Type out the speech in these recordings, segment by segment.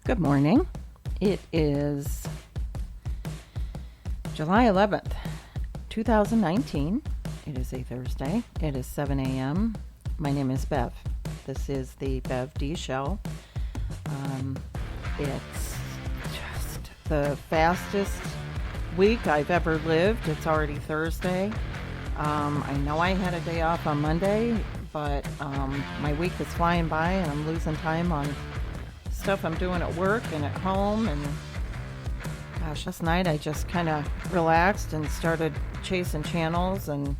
Good morning. It is July 11th, 2019. It is a Thursday. It is 7 a.m. My name is Bev. This is the Bev D Show. It's just the fastest week I've ever lived. It's already Thursday. I know I had a day off on Monday, but my week is flying by and I'm losing time on stuff I'm doing at work and at home. And gosh, last night I just kind of relaxed and started chasing channels and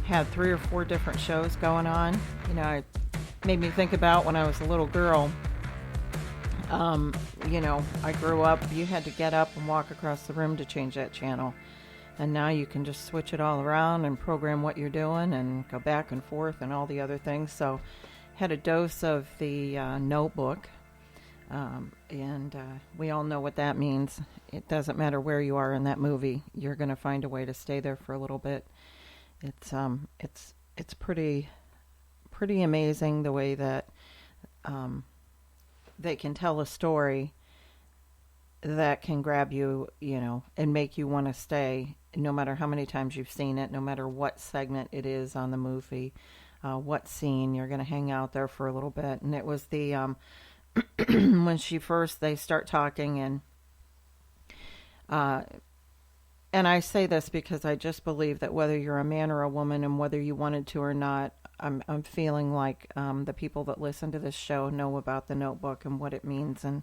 had 3 or 4 different shows going on. You know, it made me think about when I was a little girl. I grew up, you had to get up and walk across the room to change that channel. And now you can just switch it all around and program what you're doing and go back and forth and all the other things. So had a dose of the Notebook. And we all know what that means. It doesn't matter where you are in that movie. You're going to find a way to stay there for a little bit. It's pretty amazing the way that they can tell a story that can grab you, and make you want to stay, no matter how many times you've seen it, no matter what segment it is on the movie, what scene, you're going to hang out there for a little bit. And it was the when they start talking, and I say this because I just believe that whether you're a man or a woman and whether you wanted to or not, I'm feeling like the people that listen to this show know about the Notebook and what it means, and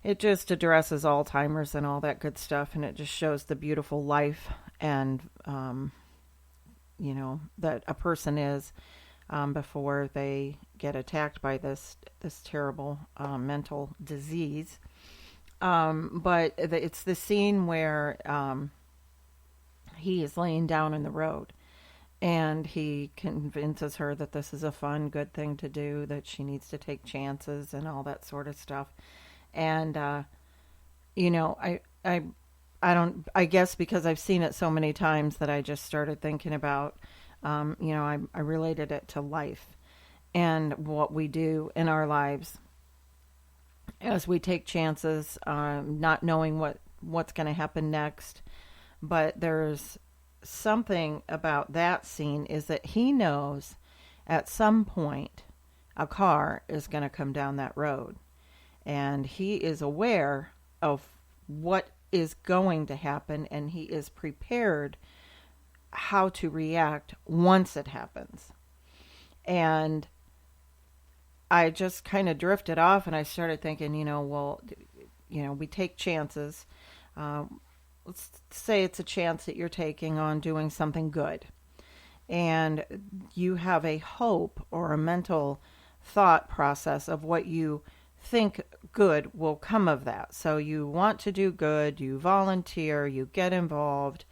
it just addresses Alzheimer's and all that good stuff, and it just shows the beautiful life and that a person is before they get attacked by this terrible mental disease. But it's the scene where he is laying down in the road, and he convinces her that this is a fun, good thing to do, that she needs to take chances and all that sort of stuff. And I guess because I've seen it so many times that I just started thinking about, I related it to life and what we do in our lives as we take chances, not knowing what's going to happen next. But there's something about that scene is that he knows at some point a car is going to come down that road. And he is aware of what is going to happen, and he is prepared how to react once it happens. And I just kind of drifted off, and I started thinking, we take chances. Let's say it's a chance that you're taking on doing something good. And you have a hope or a mental thought process of what you think good will come of that. So you want to do good, you volunteer, you get involved,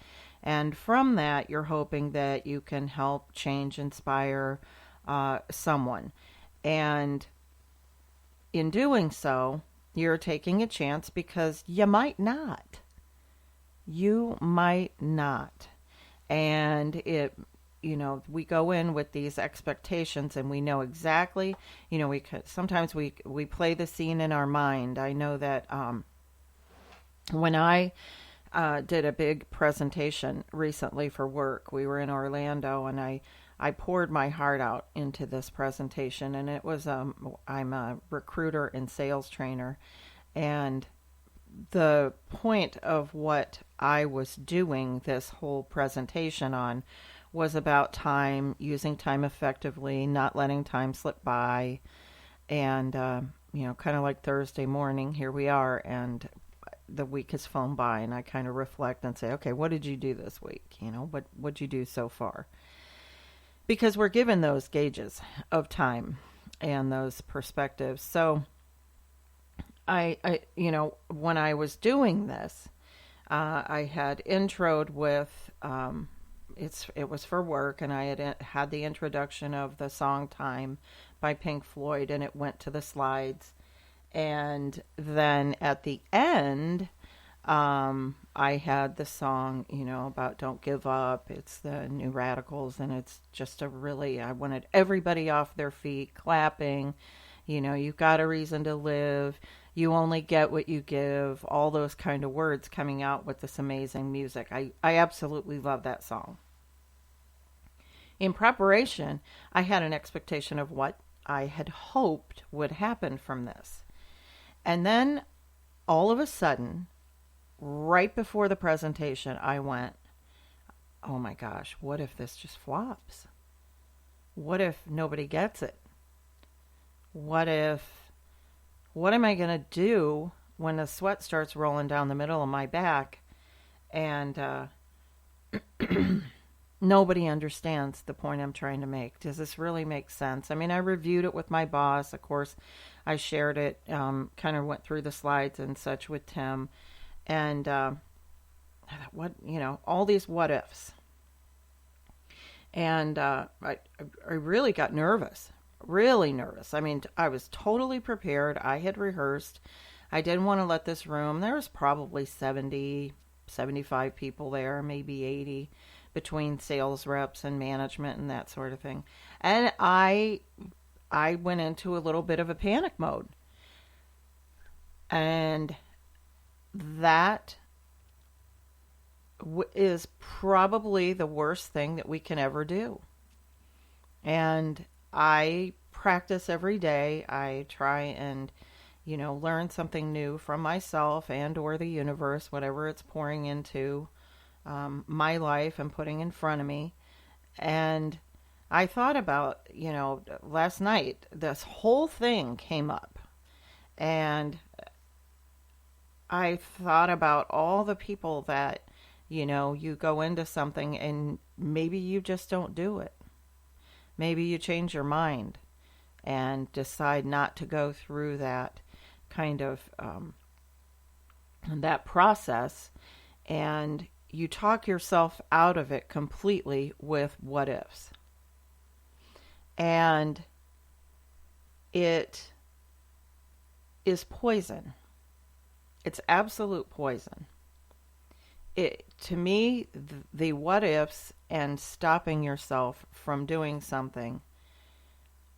and from that you're hoping that you can help change, inspire someone. And in doing so, you're taking a chance because you might not. You might not. And we go in with these expectations, and we know exactly, sometimes we play the scene in our mind. I know that when I did a big presentation recently for work, we were in Orlando, and I poured my heart out into this presentation, and it was, I'm a recruiter and sales trainer, and the point of what I was doing this whole presentation on was about time, using time effectively, not letting time slip by. And, kind of like Thursday morning, here we are, and the week has flown by, and I kind of reflect and say, okay, what did you do this week? What'd you do so far? Because we're given those gauges of time and those perspectives. So I when I was doing this, I had introed with, it was for work, and I had the introduction of the song Time by Pink Floyd, and it went to the slides. And then at the end, I had the song, about Don't Give Up. It's the New Radicals, and it's just I wanted everybody off their feet, clapping, You've got a reason to live. You only get what you give. All those kind of words coming out with this amazing music. I absolutely love that song. In preparation, I had an expectation of what I had hoped would happen from this. And then all of a sudden, right before the presentation, I went, oh my gosh, what if this just flops? What if nobody gets it? What am I going to do when the sweat starts rolling down the middle of my back and nobody understands the point I'm trying to make? Does this really make sense? I mean, I reviewed it with my boss. Of course, I shared it, kind of went through the slides and such with Tim. And all these what ifs. And I really got nervous, really nervous. I mean, I was totally prepared. I had rehearsed. I didn't want to let this room, there was probably 70, 75 people there, maybe 80, between sales reps and management and that sort of thing. And I went into a little bit of a panic mode. And that is probably the worst thing that we can ever do. And I practice every day. I try and, learn something new from myself and or the universe, whatever it's pouring into my life and putting in front of me. And I thought about, last night, this whole thing came up. And I thought about all the people that, you go into something and maybe you just don't do it. Maybe you change your mind and decide not to go through that kind of, that process, and you talk yourself out of it completely with what ifs. And it is poison. It's absolute poison. To me, the what ifs and stopping yourself from doing something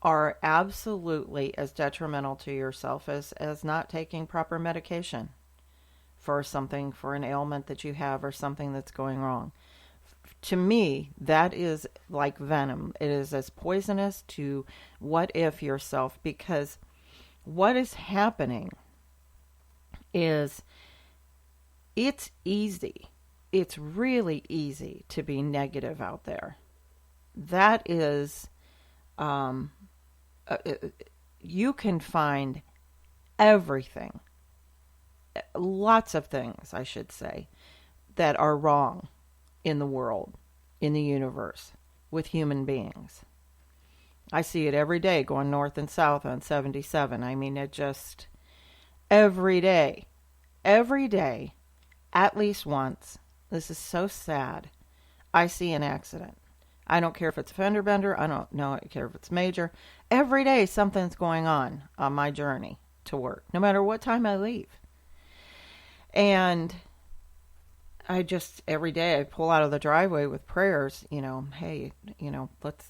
are absolutely as detrimental to yourself as not taking proper medication for something, for an ailment that you have or something that's going wrong. To me, that is like venom. It is as poisonous to what if yourself, because what is happening is it's easy. It's really easy to be negative out there. That is, you can find everything, lots of things, I should say, that are wrong in the world, in the universe, with human beings. I see it every day going north and south on 77. I mean, it just, every day, at least once. This is so sad. I see an accident. I don't care if it's a fender bender. I don't care if it's major. Every day something's going on my journey to work, no matter what time I leave. And I just, every day I pull out of the driveway with prayers, hey,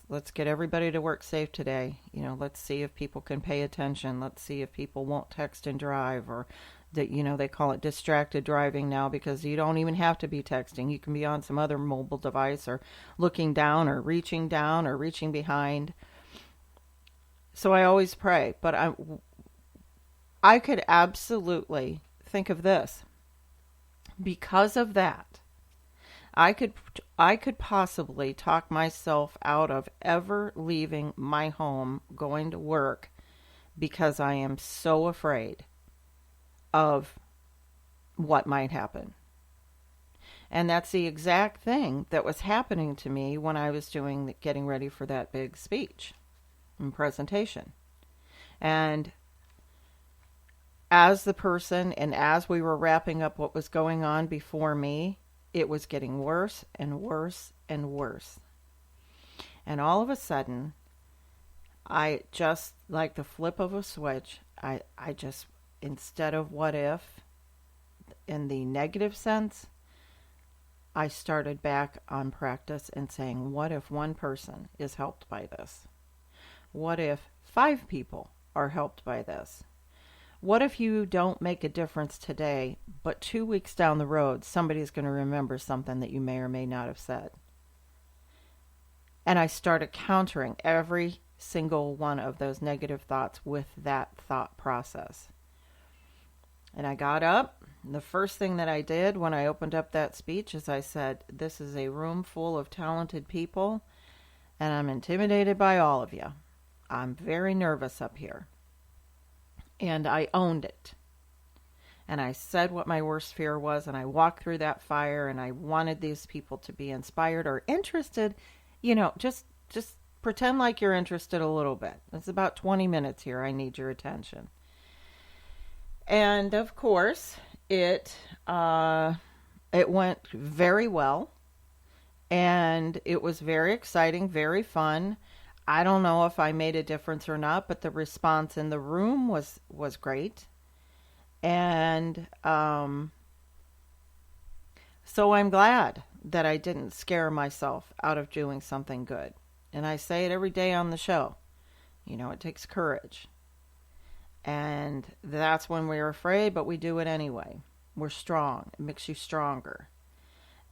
let's get everybody to work safe today. Let's see if people can pay attention. Let's see if people won't text and drive, or that, they call it distracted driving now, because you don't even have to be texting. You can be on some other mobile device or looking down or reaching behind. So I always pray, but I could absolutely think of this. Because of that, I could possibly talk myself out of ever leaving my home, going to work, because I am so afraid of what might happen. And that's the exact thing that was happening to me when I was getting ready for that big speech and presentation. And as the person, and as we were wrapping up what was going on before me, it was getting worse and worse and worse. And all of a sudden, I just, like the flip of a switch, I just, instead of what if, in the negative sense, I started back on practice and saying, what if one person is helped by this? What if 5 people are helped by this? What if you don't make a difference today, but 2 weeks down the road, somebody's going to remember something that you may or may not have said? And I started countering every single one of those negative thoughts with that thought process. And I got up. The first thing that I did when I opened up that speech is I said, this is a room full of talented people, and I'm intimidated by all of you. I'm very nervous up here. And I owned it. And I said what my worst fear was, and I walked through that fire, and I wanted these people to be inspired or interested. Just pretend like you're interested a little bit. It's about 20 minutes here. I need your attention. And of course, it went very well, and it was very exciting, very fun. I don't know if I made a difference or not, but the response in the room was great. And so I'm glad that I didn't scare myself out of doing something good. And I say it every day on the show. It takes courage. And that's when we're afraid, but we do it anyway. We're strong. It makes you stronger.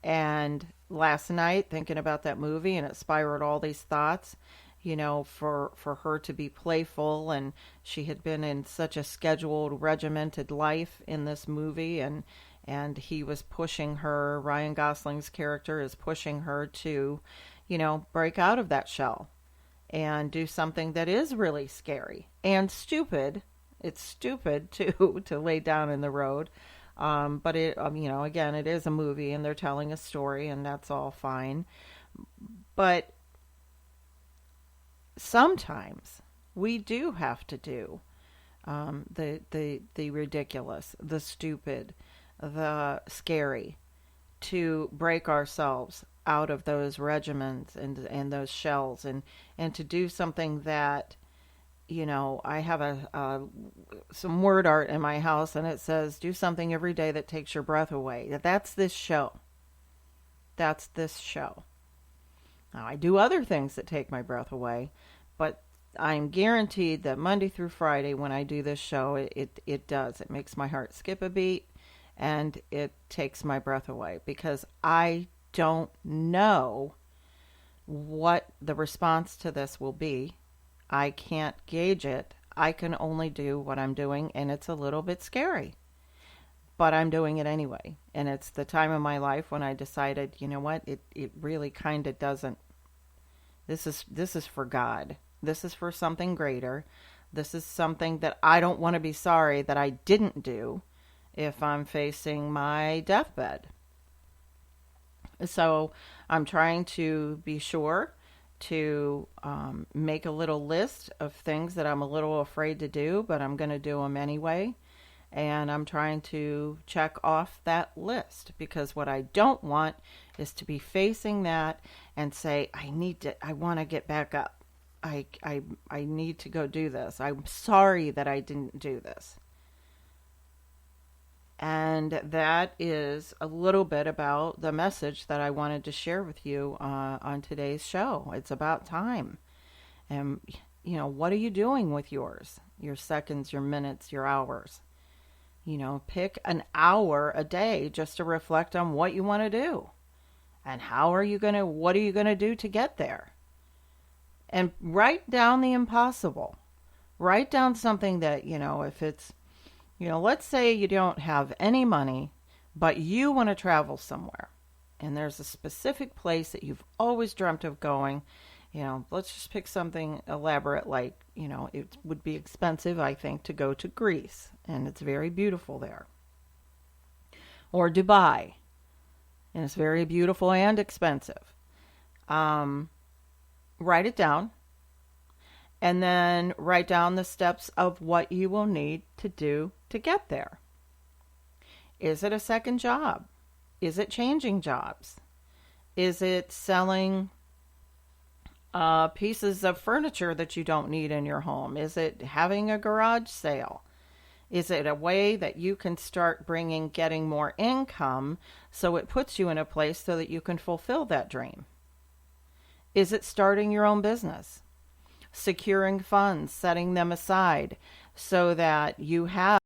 And last night, thinking about that movie, and it spiraled all these thoughts, for her to be playful, and she had been in such a scheduled, regimented life in this movie, and he was pushing her, Ryan Gosling's character is pushing her to, break out of that shell and do something that is really scary and stupid. It's stupid to lay down in the road. But it, again, it is a movie and they're telling a story, and that's all fine. But sometimes we do have to do the ridiculous, the stupid, the scary, to break ourselves out of those regiments and those shells, and to do something that, I have some word art in my house, and it says, do something every day that takes your breath away. That's this show. That's this show. Now, I do other things that take my breath away, but I'm guaranteed that Monday through Friday when I do this show, it does. It makes my heart skip a beat, and it takes my breath away, because I don't know what the response to this will be. I can't gauge it. I can only do what I'm doing, and it's a little bit scary. But I'm doing it anyway. And it's the time of my life when I decided, you know what, it really kind of doesn't. This is for God. This is for something greater. This is something that I don't want to be sorry that I didn't do if I'm facing my deathbed. So I'm trying to be sure to make a little list of things that I'm a little afraid to do, but I'm going to do them anyway. And I'm trying to check off that list, because what I don't want is to be facing that and say, I want to get back up. I need to go do this. I'm sorry that I didn't do this. And that is a little bit about the message that I wanted to share with you on today's show. It's about time. And, what are you doing with yours? Your seconds, your minutes, your hours. Pick an hour a day just to reflect on what you want to do. And what are you going to do to get there? And write down the impossible. Write down something that, if it's, let's say you don't have any money, but you want to travel somewhere. And there's a specific place that you've always dreamt of going. Let's just pick something elaborate, like, it would be expensive, I think, to go to Greece. And it's very beautiful there. Or Dubai. And it's very beautiful and expensive. Write it down. And then write down the steps of what you will need to do to get there. Is it a second job? Is it changing jobs? Is it selling pieces of furniture that you don't need in your home? Is it having a garage sale? Is it a way that you can start getting more income so it puts you in a place so that you can fulfill that dream? Is it starting your own business? securing funds, setting them aside so that you have